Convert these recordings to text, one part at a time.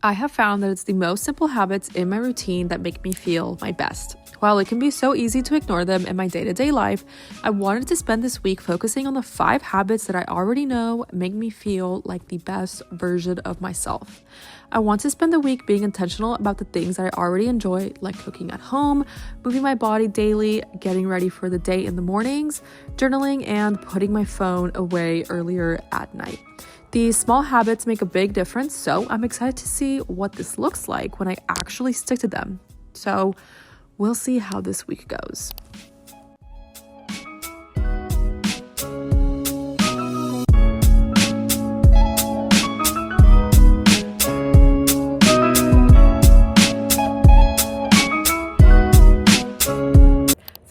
I have found that it's the most simple habits in my routine that make me feel my best. While it can be so easy to ignore them in my day-to-day life, I wanted to spend this week focusing on the 5 habits that I already know make me feel like the best version of myself. I want to spend the week being intentional about the things that I already enjoy, like cooking at home, moving my body daily, getting ready for the day in the mornings, journaling, and putting my phone away earlier at night. These small habits make a big difference, so I'm excited to see what this looks like when I actually stick to them. So we'll see how this week goes.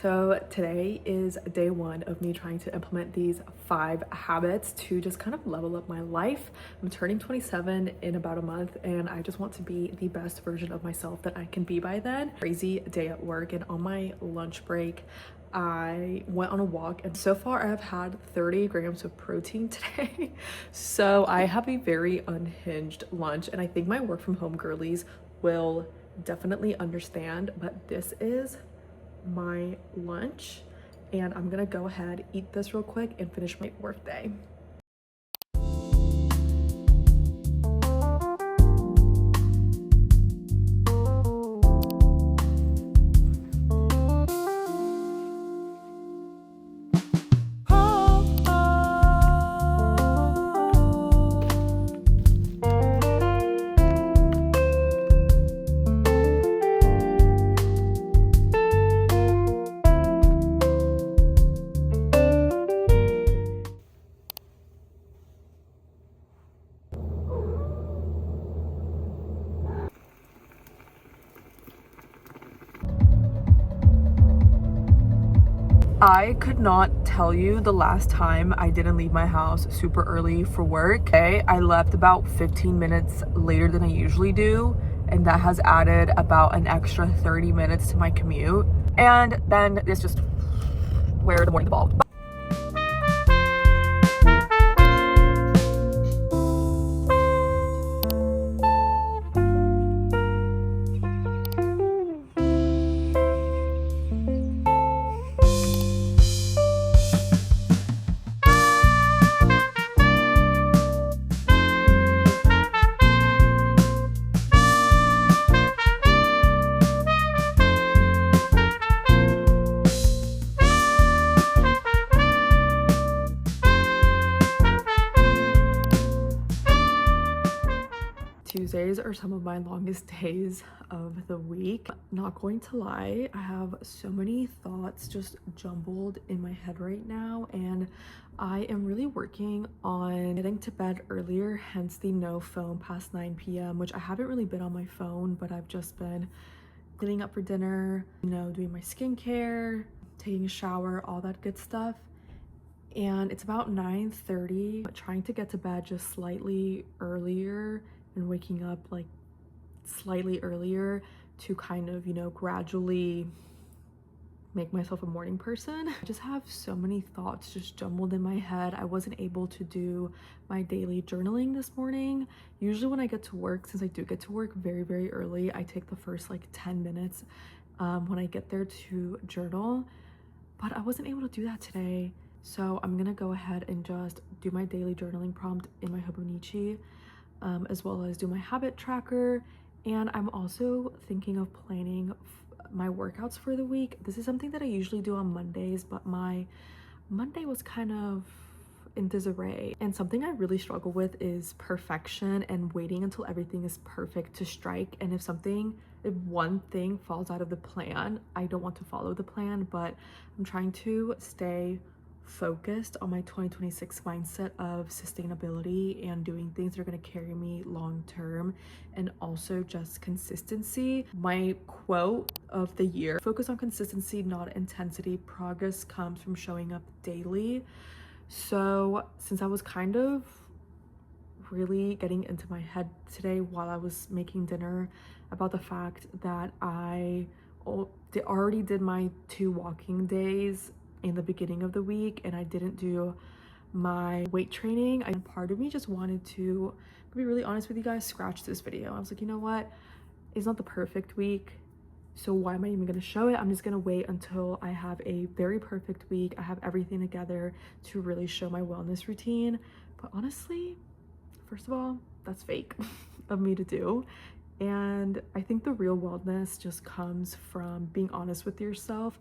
So today is day 1 of me trying to implement these 5 habits to just kind of level up my life. I'm turning 27 in about a month and I just want to be the best version of myself that I can be by then. Crazy day at work, and on my lunch break I went on a walk, and so far I have had 30 grams of protein today. So I have a very unhinged lunch, and I think my work from home girlies will definitely understand, but this is my lunch and I'm gonna go ahead, eat this real quick, and finish my work day. I could not tell you the last time I didn't leave my house super early for work. Okay, I left about 15 minutes later than I usually do, and that has added about an extra 30 minutes to my commute. And then it's just where the morning evolved. Tuesdays are some of my longest days of the week. Not going to lie, I have so many thoughts just jumbled in my head right now, and I am really working on getting to bed earlier, hence the no phone past 9 p.m., which I haven't really been on my phone, but I've just been cleaning up for dinner, doing my skincare, taking a shower, all that good stuff. And it's about 9:30, trying to get to bed just slightly earlier and waking up like slightly earlier to kind of, gradually make myself a morning person. I just have so many thoughts just jumbled in my head. I wasn't able to do my daily journaling this morning. Usually when I get to work, since I do get to work very, very early, I take the first like 10 minutes when I get there to journal, but I wasn't able to do that today. So I'm gonna go ahead and just do my daily journaling prompt in my Hobonichi, as well as do my habit tracker. And I'm also thinking of planning my workouts for the week. This is something that I usually do on Mondays, but my Monday was kind of in disarray. And something I really struggle with is perfection and waiting until everything is perfect to strike. And if one thing falls out of the plan, I don't want to follow the plan, but I'm trying to stay focused on my 2026 mindset of sustainability and doing things that are going to carry me long term, and also just consistency. My quote of the year: focus on consistency, not intensity. Progress comes from showing up daily. So since I was kind of really getting into my head today while I was making dinner about the fact that I already did my 2 walking days in the beginning of the week, and I didn't do my weight training. And part of me just wanted to be really honest with you guys, scratch this video. I was like, you know what? It's not the perfect week. So why am I even gonna show it? I'm just gonna wait until I have a very perfect week. I have everything together to really show my wellness routine. But honestly, first of all, that's fake of me to do. And I think the real wellness just comes from being honest with yourself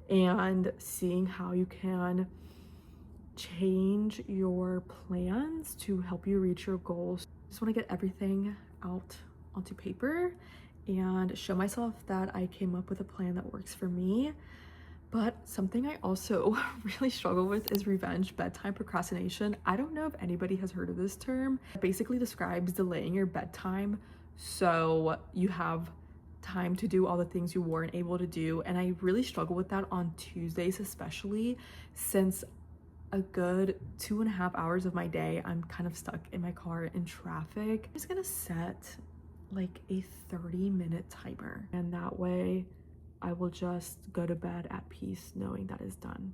and seeing how you can change your plans to help you reach your goals. I just want to get everything out onto paper and show myself that I came up with a plan that works for me. But something I also really struggle with is revenge bedtime procrastination. I don't know if anybody has heard of this term. It basically describes delaying your bedtime so you have time to do all the things you weren't able to do. And I really struggle with that on Tuesdays, especially since a good 2.5 hours of my day I'm kind of stuck in my car in traffic. I'm just gonna set like a 30-minute timer, and that way I will just go to bed at peace knowing that is done.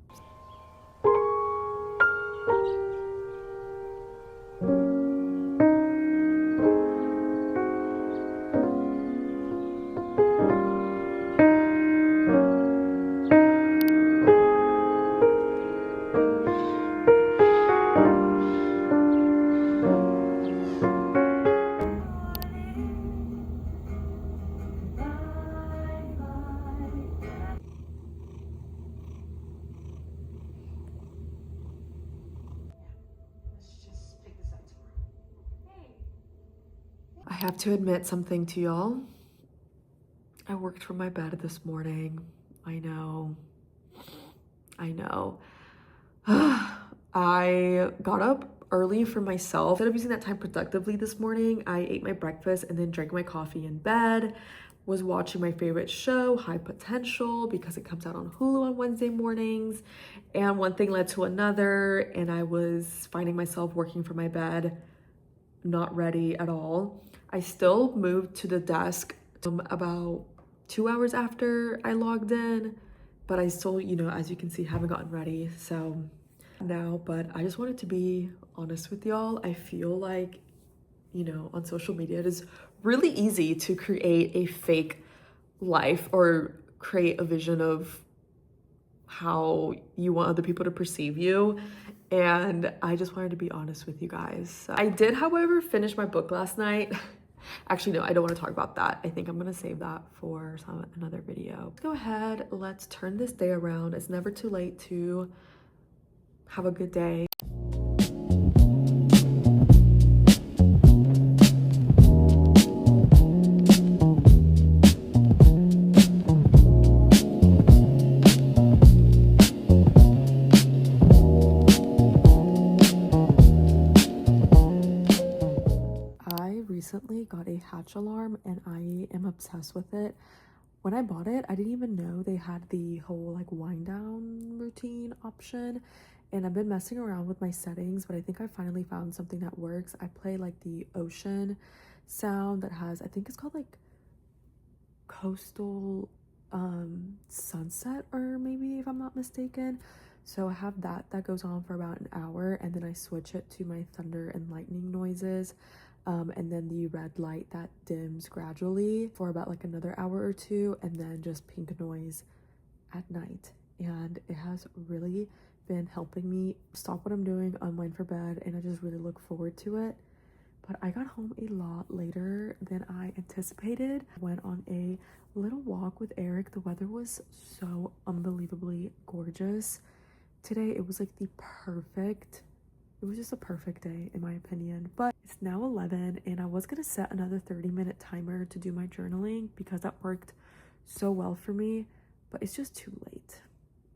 I have to admit something to y'all. I worked from my bed this morning. I know. I got up early for myself. Instead of using that time productively this morning, I ate my breakfast and then drank my coffee in bed, was watching my favorite show, High Potential, because it comes out on Hulu on Wednesday mornings. And one thing led to another, and I was finding myself working from my bed, not ready at all. I still moved to the desk about 2 hours after I logged in, but I still, as you can see, haven't gotten ready. So now, but I just wanted to be honest with y'all. I feel like, on social media, it is really easy to create a fake life or create a vision of how you want other people to perceive you. And I just wanted to be honest with you guys. I did, however, finish my book last night. Actually, no, I don't want to talk about that. I think I'm gonna save that for another video. Let's go ahead, let's turn this day around. It's never too late to have a good day. Recently got a Hatch alarm and I am obsessed with it. When I bought it, I didn't even know they had the whole like wind down routine option, and I've been messing around with my settings, but I think I finally found something that works. I play like the ocean sound that has, I think it's called like coastal sunset, or maybe, if I'm not mistaken. So I have that goes on for about an hour, and then I switch it to my thunder and lightning noises. And then the red light that dims gradually for about like another hour or two, and then just pink noise at night. And it has really been helping me stop what I'm doing, unwind for bed, and I just really look forward to it. But I got home a lot later than I anticipated. I went on a little walk with Eric. The weather was so unbelievably gorgeous today. It was like it was just a perfect day in my opinion. But it's now 11 and I was gonna set another 30-minute timer to do my journaling because that worked so well for me, but it's just too late.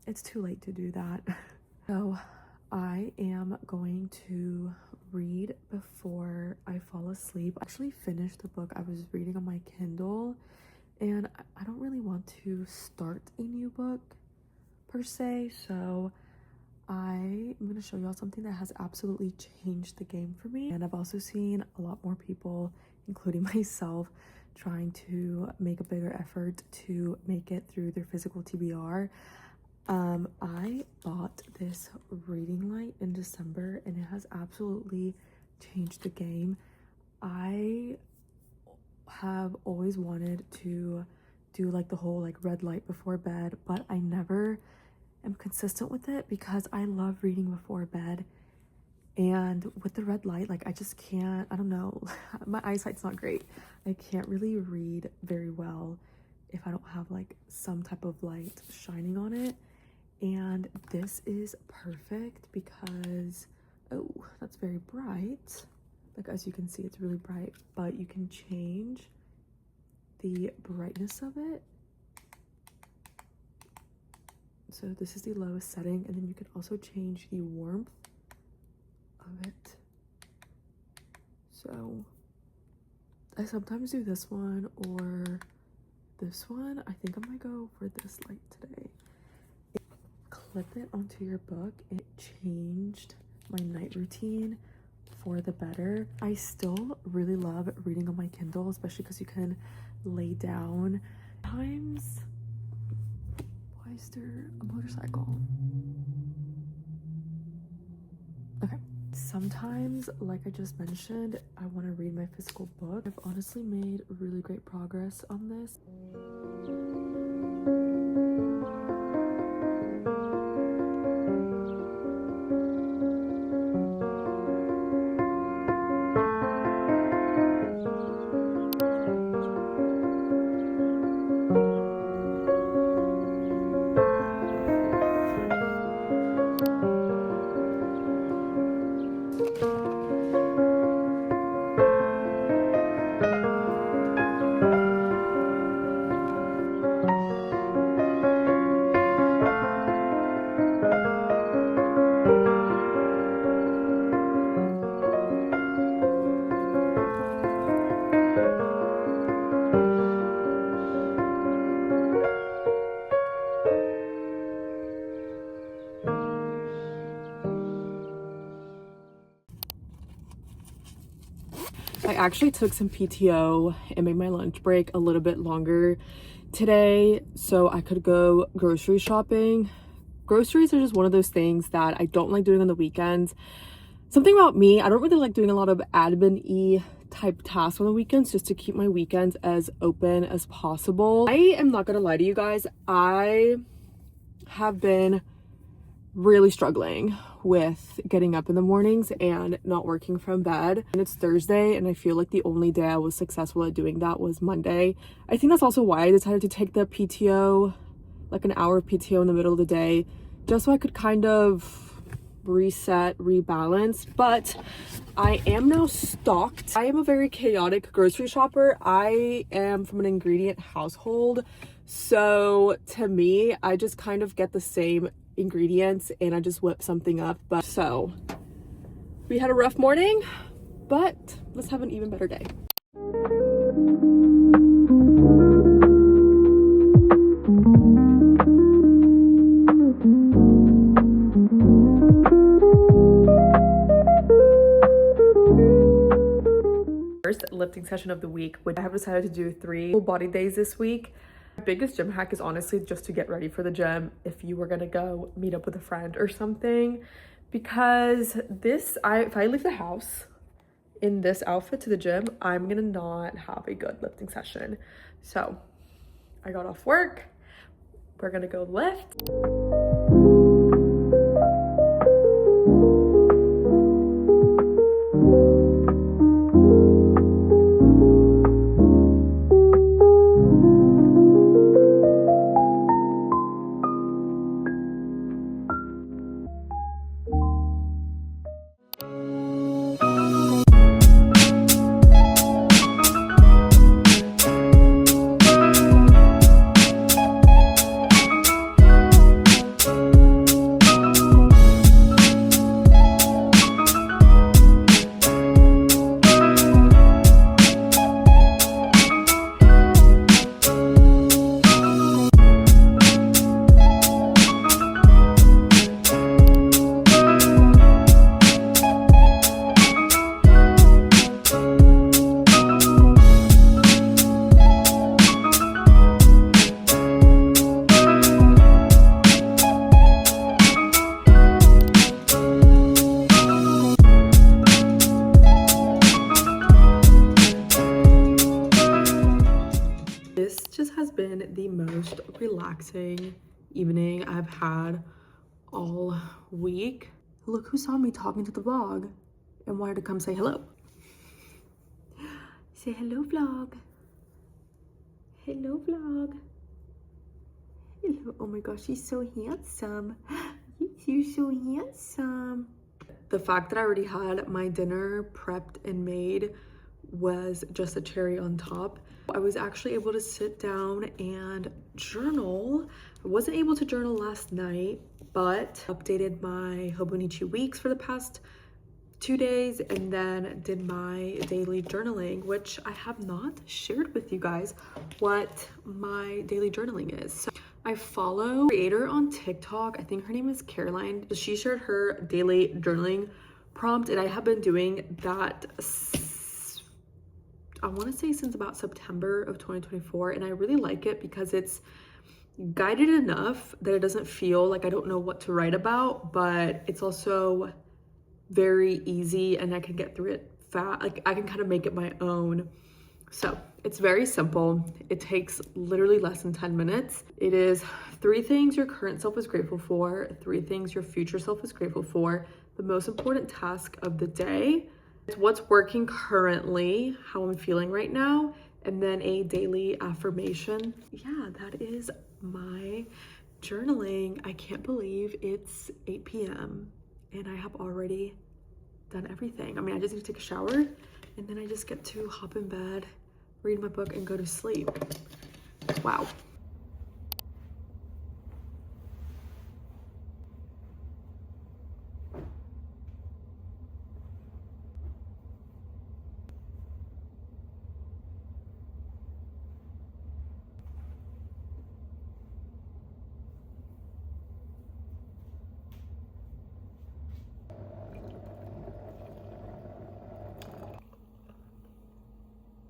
It's too late to do that. So I am going to read before I fall asleep. I actually finished the book I was reading on my Kindle, and I don't really want to start a new book per se, so I am going to show y'all something that has absolutely changed the game for me. And I've also seen a lot more people, including myself, trying to make a bigger effort to make it through their physical TBR. I bought this reading light in December and it has absolutely changed the game. I have always wanted to do like the whole like red light before bed, but I never am consistent with it because I love reading before bed. And with the red light, like I just can't, I don't know, my eyesight's not great. I can't really read very well if I don't have like some type of light shining on it. And this is perfect because, oh, that's very bright. Like as you can see, it's really bright, but you can change the brightness of it. So this is the lowest setting, and then you can also change the warmth of it. So I sometimes do this one or this one. I think I might go for this light today. Clip it onto your book. It changed my night routine for the better. I still really love reading on my Kindle, especially because you can lay down. Sometimes, why is there a motorcycle? Okay. Sometimes, like I just mentioned, I want to read my physical book. I've honestly made really great progress on this. I actually took some PTO and made my lunch break a little bit longer today so I could go grocery shopping. Groceries are just one of those things that I don't like doing on the weekends. Something about me, I don't really like doing a lot of admin-y type tasks on the weekends just to keep my weekends as open as possible. I am not gonna lie to you guys, I have been really struggling with getting up in the mornings and not working from bed. And it's Thursday and I feel like the only day I was successful at doing that was Monday. I think that's also why I decided to take the PTO, like an hour of PTO in the middle of the day, just so I could kind of reset, rebalance. But I am now stocked. I am a very chaotic grocery shopper. I am from an ingredient household, so to me I just kind of get the same ingredients and I just whip something up. But so we had a rough morning, but let's have an even better day. First lifting session of the week, which I have decided to do 3 full body days this week. My biggest gym hack is honestly just to get ready for the gym if you were gonna go meet up with a friend or something, because if I leave the house in this outfit to the gym, I'm gonna not have a good lifting session. So I got off work, we're gonna go lift. evening I've had all week. Look who saw me talking to the vlog and wanted to come say hello. Say hello, vlog. Hello, vlog. Hello. Oh my gosh, he's so handsome. You're so handsome. The fact that I already had my dinner prepped and made was just a cherry on top. I was actually able to sit down and journal. I wasn't able to journal last night, but updated my Hobonichi weeks for the past 2 days and then did my daily journaling, which I have not shared with you guys what my daily journaling is. So I follow a creator on TikTok. I think her name is Caroline. She shared her daily journaling prompt and I have been doing that I want to say since about September of 2024, and I really like it because it's guided enough that it doesn't feel like I don't know what to write about, but it's also very easy and I can get through it fast. Like I can kind of make it my own. So it's very simple. It takes literally less than 10 minutes. It is 3 things your current self is grateful for, 3 things your future self is grateful for, the most important task of the day, it's what's working currently, how I'm feeling right now, and then a daily affirmation. Yeah, that is my journaling. I can't believe it's 8 p.m. and I have already done everything. I mean, I just need to take a shower and then I just get to hop in bed, read my book, and go to sleep. Wow.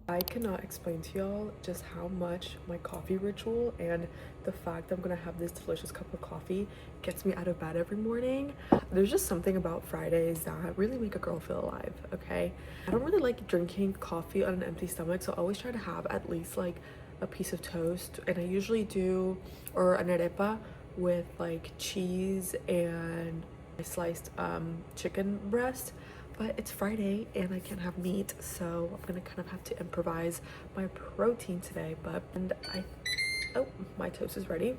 I cannot explain to y'all just how much my coffee ritual and the fact that I'm gonna have this delicious cup of coffee gets me out of bed every morning. There's just something about Fridays that really make a girl feel alive, okay? I don't really like drinking coffee on an empty stomach, so I always try to have at least like a piece of toast, and I usually do, or an arepa with like cheese and a sliced chicken breast. But it's Friday and I can't have meat, so I'm gonna kind of have to improvise my protein today. Oh, my toast is ready.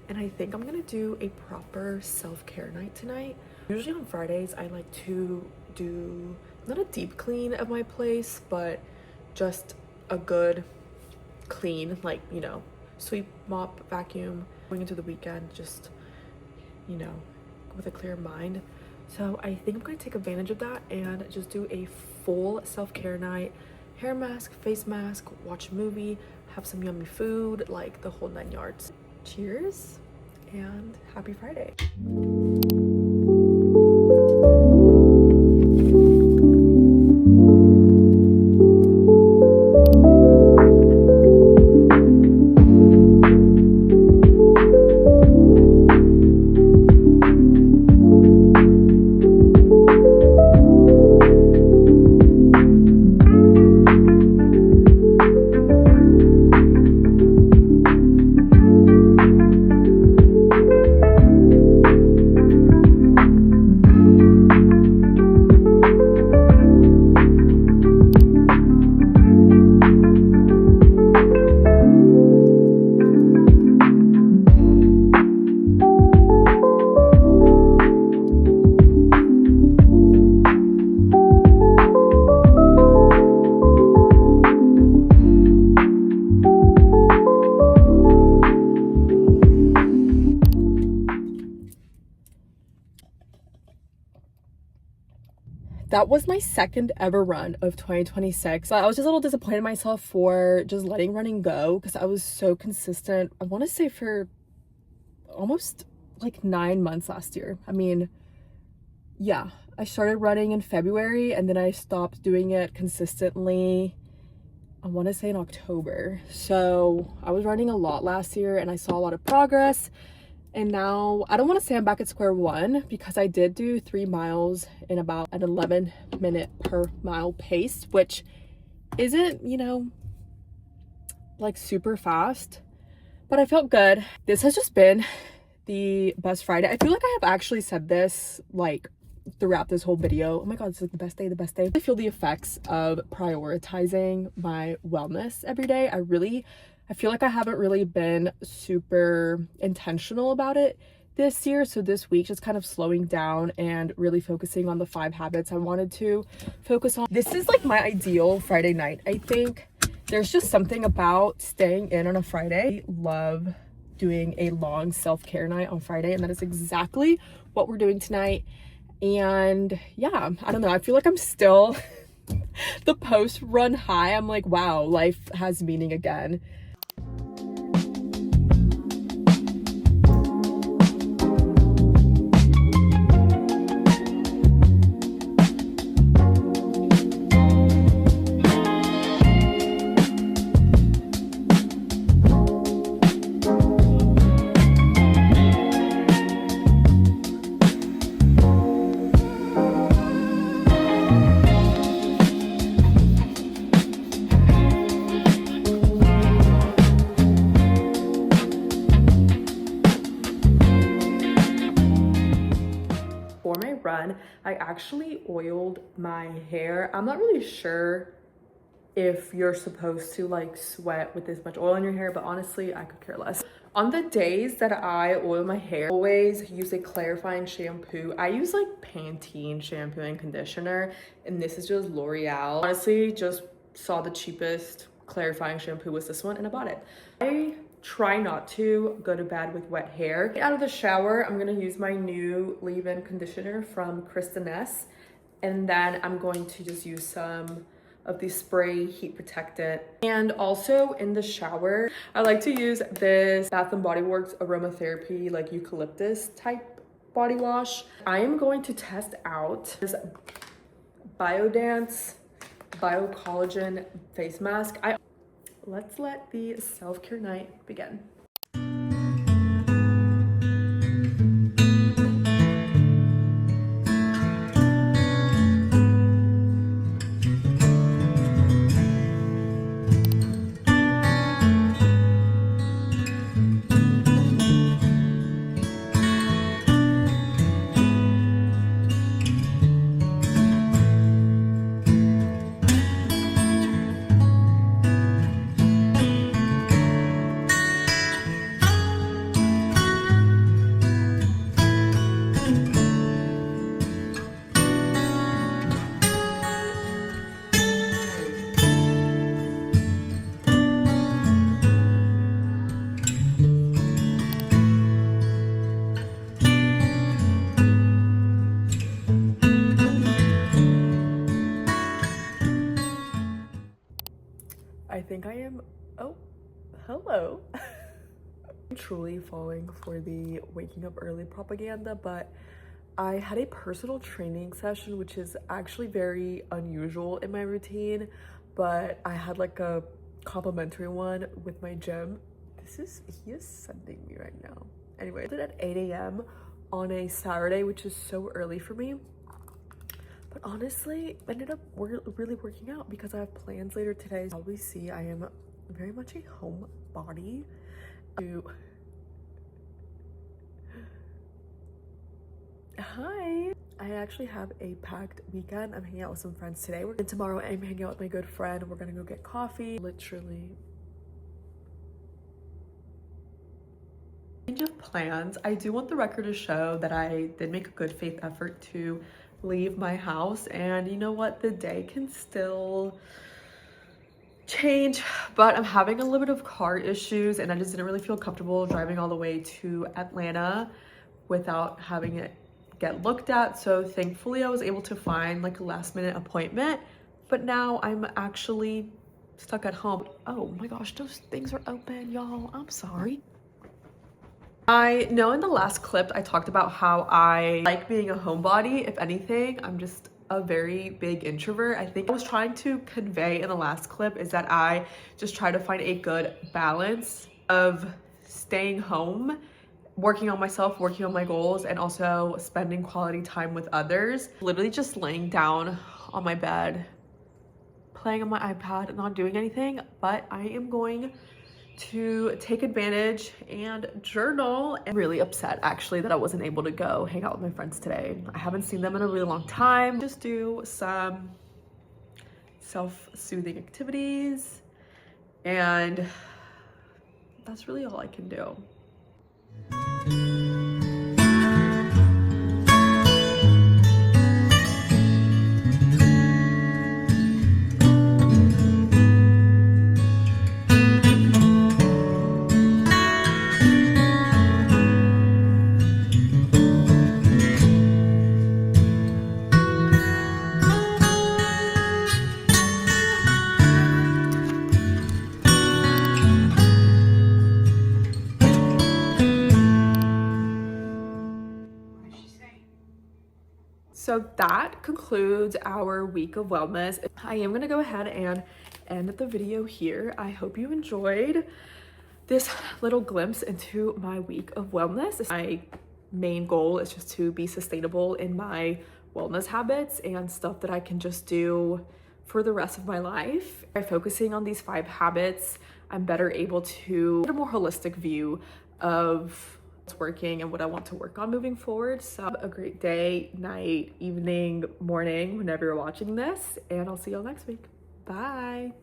And I think I'm gonna do a proper self-care night tonight. Usually on Fridays, I like to do not a deep clean of my place, but just a good clean, like, you know, sweep, mop, vacuum, going into the weekend, just, you know, with a clear mind. So I think I'm going to take advantage of that and just do a full self-care night. Hair mask, face mask, watch a movie, have some yummy food, like the whole 9 yards. Cheers and happy Friday. That was my second ever run of 2026. I was just a little disappointed in myself for just letting running go because I was so consistent. I want to say for almost like 9 months last year. I mean, yeah, I started running in February and then I stopped doing it consistently, I want to say in October. So I was running a lot last year and I saw a lot of progress. And now I don't want to say I'm back at square one because I did do 3 miles in about an 11-minute per mile pace, which isn't, you know, like super fast, but I felt good. This has just been the best Friday. I feel like I have actually said this like throughout this whole video. Oh my god, it's like the best day, the best day. I feel the effects of prioritizing my wellness every day. I feel like I haven't really been super intentional about it this year. So this week, just kind of slowing down and really focusing on the 5 habits I wanted to focus on. This is like my ideal Friday night. I think there's just something about staying in on a Friday. I love doing a long self-care night on Friday, and that is exactly what we're doing tonight. And yeah, I don't know, I feel like I'm still the post-run high. I'm like, wow, life has meaning again. I actually oiled my hair. I'm not really sure if you're supposed to like sweat with this much oil in your hair, but honestly, I could care less. On the days that I oil my hair, I always use a clarifying shampoo. I use like Pantene shampoo and conditioner, and this is just L'Oreal. Honestly, just saw the cheapest clarifying shampoo was this one and I bought it. I try not to go to bed with wet hair. Out of the shower, I'm gonna use my new leave-in conditioner from Kristen Ness, and then I'm going to just use some of the spray heat protectant. And also in the shower, I like to use this Bath & Body Works aromatherapy like eucalyptus type body wash. I am going to test out this Biodance Bio Collagen face mask. Let's let the self-care night begin. I think I am, oh, hello. I'm truly falling for the waking up early propaganda, but I had a personal training session, which is actually very unusual in my routine, but I had like a complimentary one with my gym. He is sending me right now. Anyway, I did it at 8 a.m. on a Saturday, which is so early for me. But honestly, I ended up really working out because I have plans later today. As you probably see, I am very much a homebody. Hi! I actually have a packed weekend. I'm hanging out with some friends today. And tomorrow I'm hanging out with my good friend. We're gonna go get coffee. Literally. Change of plans. I do want the record to show that I did make a good faith effort to leave my house, and you know what, the day can still change, but I'm having a little bit of car issues and I just didn't really feel comfortable driving all the way to Atlanta without having it get looked at. So thankfully I was able to find like a last minute appointment, but now I'm actually stuck at home. Oh my gosh, those things are open, y'all. I'm sorry. I know in the last clip I talked about how I like being a homebody. If anything, I'm just a very big introvert. I think I was trying to convey in the last clip is that I just try to find a good balance of staying home, working on myself, working on my goals, and also spending quality time with others. Literally just laying down on my bed, playing on my iPad, not doing anything, but I am going to take advantage and journal. I'm really upset actually that I wasn't able to go hang out with my friends today. I haven't seen them in a really long time. Just do some self-soothing activities, and that's really all I can do. So that concludes our week of wellness. I am gonna go ahead and end the video here. I hope you enjoyed this little glimpse into my week of wellness. My main goal is just to be sustainable in my wellness habits and stuff that I can just do for the rest of my life. By focusing on these 5 habits, I'm better able to get a more holistic view of what's working and what I want to work on moving forward. So have a great day, night, evening, morning, whenever you're watching this, and I'll see y'all next week. Bye.